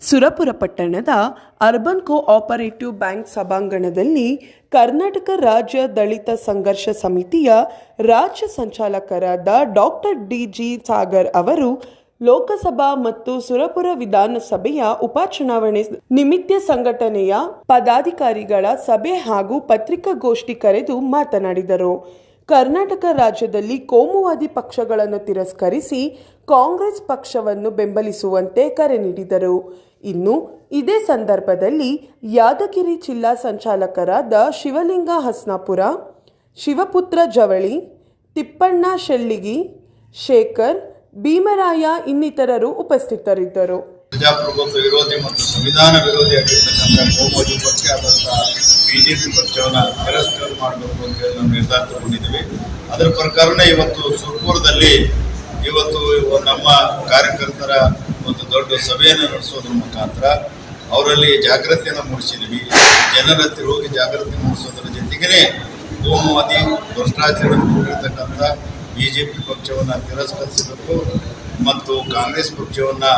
ಸುರಪುರ ಪಟ್ಟಣದ urban cooperative bank ಸಭಾಂಗಣದಲ್ಲಿ ಕರ್ನಾಟಕ ರಾಜ್ಯ ದಲಿತ ಸಂಘರ್ಷ ಸಮಿತಿಯ ರಾಜ್ಯ ಸಂಚಾಲಕರಾದ ಡಾಕ್ಟರ್ ಡಿ.ಜಿ. ಸಾಗರ್ ಅವರು ಲೋಕಸಭಾ ಮತ್ತು ಸುರಪುರ ವಿಧಾನಸಭೆಯ ಉಪಚುನಾವಣೆ ನಿಮಿತ್ತ ಸಂಘಟನೆಯ ಪದಾಧಿಕಾರಿಗಳ ಸಭೆ ಹಾಗೂ ಪತ್ರಿಕಾಗೋಷ್ಠಿ ಕರೆದು ಮಾತನಾಡಿದರು. ಕರ್ನಾಟಕ ರಾಜ್ಯದಲ್ಲಿ ಕೋಮುವಾದಿ ಪಕ್ಷಗಳನ್ನು ತಿರಸ್ಕರಿಸಿ ಕಾಂಗ್ರೆಸ್ ಪಕ್ಷವನ್ನು ಬೆಂಬಲಿಸುವಂತೆ ಕರೆ ನೀಡಿದರು. ಇನ್ನು ಇದೇ ಸಂದರ್ಭದಲ್ಲಿ ಯಾದಗಿರಿ ಜಿಲ್ಲಾ ಸಂಚಾಲಕರಾದ ಶಿವಲಿಂಗ ಹಸ್ನಾಪುರ, ಶಿವಪುತ್ರ ಜವಳಿ, ತಿಪ್ಪಣ್ಣ ಶೆಳ್ಳಿಗಿ, ಶೇಖರ್, ಭೀಮರಾಯ ಇನ್ನಿತರರು ಉಪಸ್ಥಿತರಿದ್ದರು. ಪ್ರಜಾಪ್ರಭುತ್ವ ವಿರೋಧಿ ಮತ್ತು ಸಂವಿಧಾನ ವಿರೋಧಿ ಆಗಿರ್ತಕ್ಕಂಥ ಕೋಮುವಾದಿ ಪಕ್ಷ ಆದಂತಹ ಬಿಜೆಪಿ ಪಕ್ಷವನ್ನು ತಿರಸ್ಕಾರ ಮಾಡಬೇಕು ಅಂತ ಹೇಳಿ ನಾವು ನಿರ್ಧಾರ ತಗೊಂಡಿದ್ದೀವಿ. ಅದರ ಪ್ರಕಾರನೇ ಇವತ್ತು ಸುರಪುರದಲ್ಲಿ ನಮ್ಮ ಕಾರ್ಯಕರ್ತರ ಒಂದು ದೊಡ್ಡ ಸಭೆಯನ್ನು ನಡೆಸೋದ್ರ ಮುಖಾಂತರ ಅವರಲ್ಲಿ ಜಾಗೃತಿಯನ್ನು ಮೂಡಿಸಿದ್ವಿ. ಜನರ ಹತ್ತಿರ ಹೋಗಿ ಜಾಗೃತಿ ಮೂಡಿಸೋದ್ರ ಜೊತೆಗೇ ಕೋಮುವಾದಿ ಭ್ರಷ್ಟಾಚಾರ ಕೂಡಿರ್ತಕ್ಕಂಥ ಬಿಜೆಪಿ ಪಕ್ಷವನ್ನು ತಿರಸ್ಕರಿಸಬೇಕು ಮತ್ತು ಕಾಂಗ್ರೆಸ್ ಪಕ್ಷವನ್ನು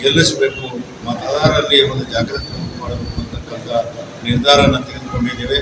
ಗೆಲ್ಲಿಸಬೇಕು, ಮತದಾರರಲ್ಲಿ ಒಂದು ಜಾಗೃತಿ ಮಾಡಬೇಕು ಅಂತಕ್ಕಂಥ ನಿರ್ಧಾರವನ್ನು ತೆಗೆದುಕೊಂಡಿದ್ದೇವೆ.